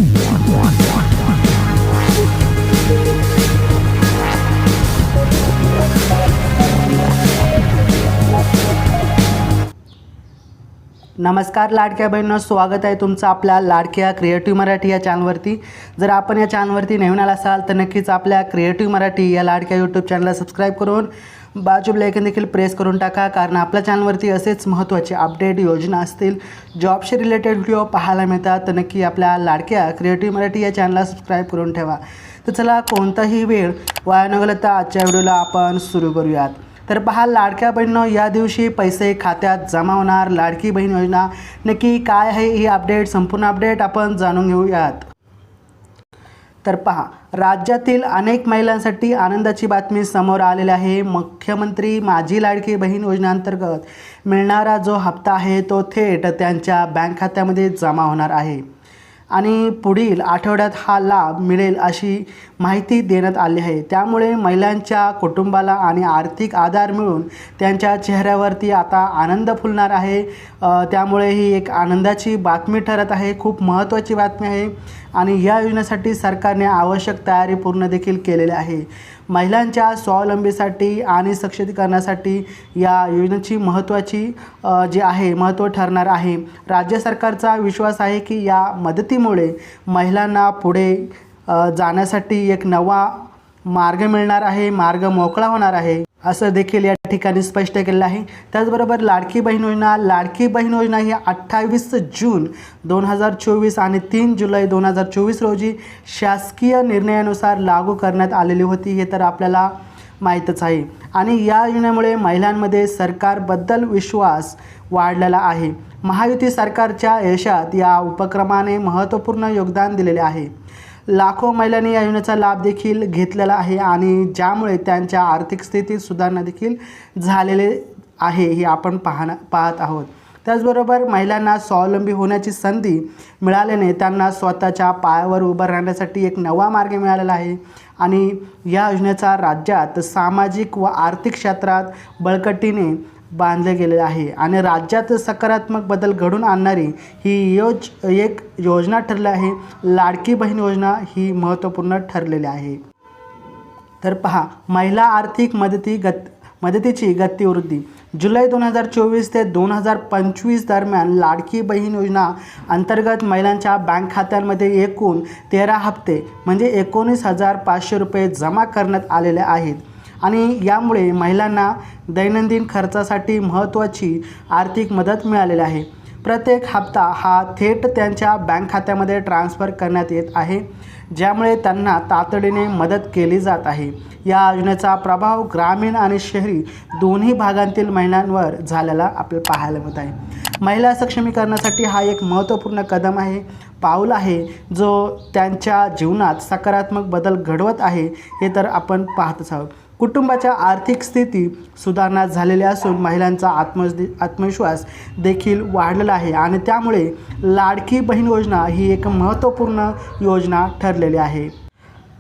नमस्कार लाडक्या बहिणींनो, स्वागत आहे तुमचं आपल्या लाडक्या क्रिएटिव्ह मराठी या चॅनलवरती। जर आपण या चॅनलवरती नवीन आला असाल तर नक्कीच आपल्या क्रिएटिव्ह मराठी या लाडक्या यूट्यूब चॅनलला सबस्क्राइब करून बाजू बेल आयकॉन देखील प्रेस करून टाका, कारण आपल्या चॅनलवरती असेच महत्त्वाचे अपडेट, योजना असतील, जॉबशी रिलेटेड व्हिडिओ पाहायला मिळतात। तर नक्की आपल्या लाडक्या क्रिएटिव्ह मराठी या चॅनलला सबस्क्राइब करून ठेवा। तर चला, कोणताही वेळ वाया न घालवता आजच्या व्हिडिओला आपण सुरू करूयात। तर पहा लाडक्या बहिणींनो, या दिवशी पैसे खात्यात जमा होणार। लाडकी बहीण योजना नक्की काय आहे ही अपडेट, संपूर्ण अपडेट आपण जाणून घेऊयात। तर पहा, राज्यातील अनेक महिलांसाठी आनंदाची बातमी समोर आलेली आहे। मुख्यमंत्री माझी लाडकी बहीण योजनेअंतर्गत मिळणारा जो हप्ता आहे तो थेट त्यांच्या बँक खात्यामध्ये जमा होणार आहे आणि पुढील आठवड्यात हा लाभ मिळेल अशी माहिती देण्यात आली आहे। त्यामुळे महिलांच्या कुटुंबाला आणि आर्थिक आधार मिळून त्यांच्या चेहऱ्यावरती आता आनंद फुलणार आहे। त्यामुळे ही एक आनंदाची बातमी ठरत आहे, खूप महत्त्वाची बातमी आहे आणि या योजनेसाठी सरकारने आवश्यक तयारी पूर्ण देखील केलेली आहे। महिलांच्या स्वावलंबीसाठी आणि सक्षमीकरणासाठी या योजनेची महत्त्वाची महत्त्व ठरणार आहे। राज्य सरकारचा विश्वास आहे की या मदतीमुळे महिलांना पुढे जाण्यासाठी एक नवा मार्ग मिळणार आहे, मार्ग मोकळा होणार आहे असं देखील या ठिकाणी स्पष्ट केलेलं आहे। त्याचबरोबर लाडकी बहीण योजना ही 28 जून 2024 आणि 3 जुलै 2024 रोजी शासकीय निर्णयानुसार लागू करण्यात आलेली होती, हे तर आपल्याला माहीतच आहे। आणि या योजनेमुळे महिलांमध्ये सरकारबद्दल विश्वास वाढलेला आहे। महायुती सरकारच्या यशात या उपक्रमाने महत्त्वपूर्ण योगदान दिलेले आहे। लाखो महिलांनी या योजनेचा लाभ देखील घेतलेला आहे आणि ज्यामुळे त्यांच्या आर्थिक स्थितीत सुधारणा देखील झालेले आहे, हे आपण पाहत आहोत। त्याचबरोबर महिलांना स्वावलंबी होण्याची संधी मिळाल्याने त्यांना स्वतःच्या पायावर उभं राहण्यासाठी एक नवा मार्ग मिळालेला आहे आणि या योजनेचा राज्यात सामाजिक व आर्थिक क्षेत्रात बळकटीने बांधले गेले आहे आणि राज्यात सकारात्मक बदल घडून आणणारी ही एक योजना ठरली आहे। लाडकी बहीण योजना ही महत्त्वपूर्ण ठरलेली आहे। तर पहा, महिला आर्थिक मदतीची गतिवृद्धी जुलै 2024 ते 2025 दरम्यान लाडकी बहीण योजना अंतर्गत महिलांच्या बँक खात्यांमध्ये एकूण 13 हप्ते म्हणजे 19,500 रुपये जमा करण्यात आलेले आहेत आणि यामुळे महिलांना दैनंदिन खर्चासाठी महत्त्वाची आर्थिक मदत मिळालेली आहे। प्रत्येक हप्ता हा थेट त्यांच्या बँक खात्यामध्ये ट्रान्सफर करण्यात येत आहे, ज्यामुळे त्यांना तातडीने मदत केली जात आहे। या योजनेचा प्रभाव ग्रामीण आणि शहरी दोन्ही भागांतील महिलांवर झालेला आपल्याला पाहायला मिळत आहे। महिला सक्षमीकरणासाठी हा एक महत्त्वपूर्ण पाऊल आहे जो त्यांच्या जीवनात सकारात्मक बदल घडवत आहे, हे तर आपण पाहतच आहोत। कुटुंबाच्या आर्थिक स्थिती सुधारणा झालेली असून महिलांचा आत्मविश्वास देखील वाढलेला आहे आणि त्यामुळे लाडकी बहीण योजना ही एक महत्त्वपूर्ण योजना ठरलेली आहे।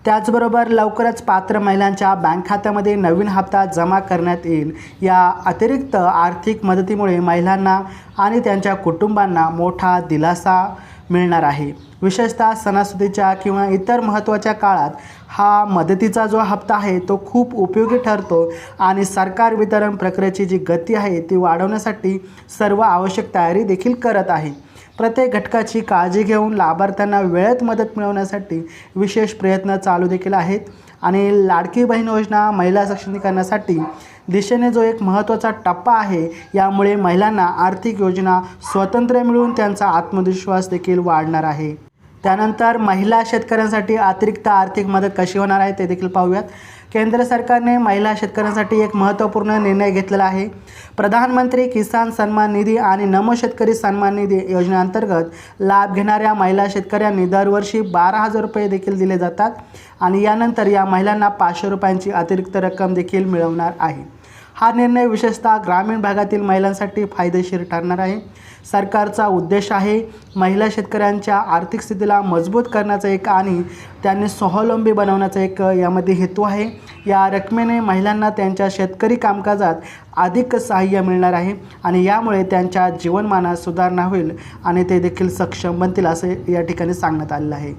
त्याचबरोबर लवकरच पात्र महिलांच्या बँक खात्यामध्ये नवीन हप्ता जमा करण्यात येईल। या अतिरिक्त आर्थिक मदतीमुळे महिलांना आणि त्यांच्या कुटुंबांना मोठा दिलासा मिळणार आहे। विशेषतः सणासुदीच्या किंवा इतर महत्त्वाच्या काळात हा मदतीचा जो हप्ता आहे तो खूप उपयोगी ठरतो आणि सरकार वितरण प्रक्रियेची जी गती आहे ती वाढवण्यासाठी सर्व आवश्यक तयारी देखील करत आहे। प्रत्येक घटकाची काळजी घेऊन लाभार्थ्यांना वेळेत मदत मिळवण्यासाठी विशेष प्रयत्न चालू देखील आहेत आणि लाडकी बहीण योजना महिला सक्षमीकरणासाठी दिशेने जो एक महत्त्वाचा टप्पा आहे, यामुळे महिलांना आर्थिक योजना स्वातंत्र्य मिळून त्यांचा आत्मविश्वास देखील वाढणार आहे। त्यानंतर महिला शेतकऱ्यांसाठी अतिरिक्त आर्थिक मदत कशी होणार आहे ते देखील पाहूयात। केंद्र सरकारने महिला शेतकऱ्यांसाठी एक महत्त्वपूर्ण निर्णय घेतलेला आहे। प्रधानमंत्री किसान सन्मान निधी आणि नमो शेतकरी सन्मान निधी योजनेअंतर्गत लाभ घेणाऱ्या महिला शेतकऱ्यांनी दरवर्षी 12,000 रुपये देखील दिले जातात आणि यानंतर या महिलांना 500 रुपयांची अतिरिक्त रक्कम देखील मिळवणार आहे। हा निर्णय विशेषतः ग्रामीण भागातील महिलांसाठी फायदेशीर ठरणार आहे। सरकारचा उद्देश आहे महिला शेतकऱ्यांच्या आर्थिक स्थितीला मजबूत करण्याचा एक आणि त्यांनी स्वावलंबी बनवण्याचा एक यामध्ये हेतू आहे। या रकमेने महिलांना त्यांच्या शेतकरी कामकाजात अधिक सहाय्य मिळणार आहे आणि यामुळे त्यांच्या जीवनमानात सुधारणा होईल आणि ते देखील सक्षम बनतील असे या ठिकाणी सांगण्यात आलेलं आहे।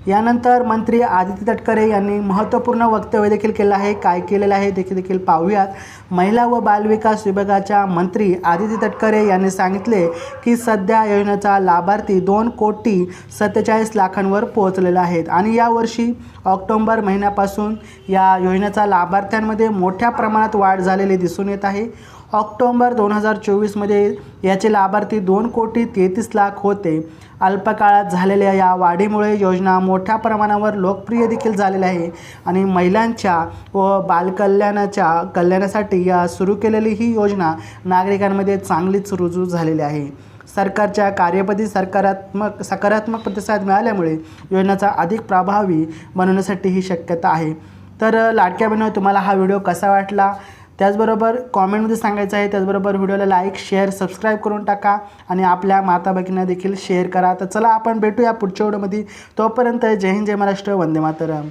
यानंतर मंत्री आदिती तटकरे यांनी महत्त्वपूर्ण वक्तव्य देखील केलं आहे। काय केलेलं आहे देखील पाहूयात। महिला व बालविकास विभागाच्या मंत्री आदिती तटकरे यांनी सांगितले की सध्या योजनेचा लाभार्थी 2,47,00,000 पोहोचलेला आहेत आणि यावर्षी ऑक्टोबर महिन्यापासून या योजनेचा लाभार्थ्यांमध्ये मोठ्या प्रमाणात वाढ झालेली दिसून येत आहे। ऑक्टोबर 2024मध्ये याचे लाभार्थी 2,33,00,000 होते। अल्पकाळात झालेल्या या वाढीमुळे योजना मोठ्या प्रमाणावर लोकप्रिय देखील झालेली आहे आणि महिलांच्या व कल्याणासाठी या सुरू केलेली ही योजना नागरिकांमध्ये चांगलीच रुजू झालेली आहे। सरकारच्या कार्यपद्धती सकारात्मक प्रतिसाद मिळाल्यामुळे योजनेचा अधिक प्रभावी बनवण्यासाठी ही शक्यता आहे। तर लाडक्या बहिणींनो, तुम्हाला हा व्हिडिओ कसा वाटला त्याचबरोबर कॉमेंटमध्ये सांगायचं आहे। त्याचबरोबर व्हिडिओला लाईक शेअर सबस्क्राईब करून टाका आणि आपल्या माता भगिनींना देखील शेअर करा। तर चला आपण भेटूया पुढच्या व्हिडिओमध्ये। तोपर्यंत जय हिंद जय महाराष्ट्र, वंदे मातरम।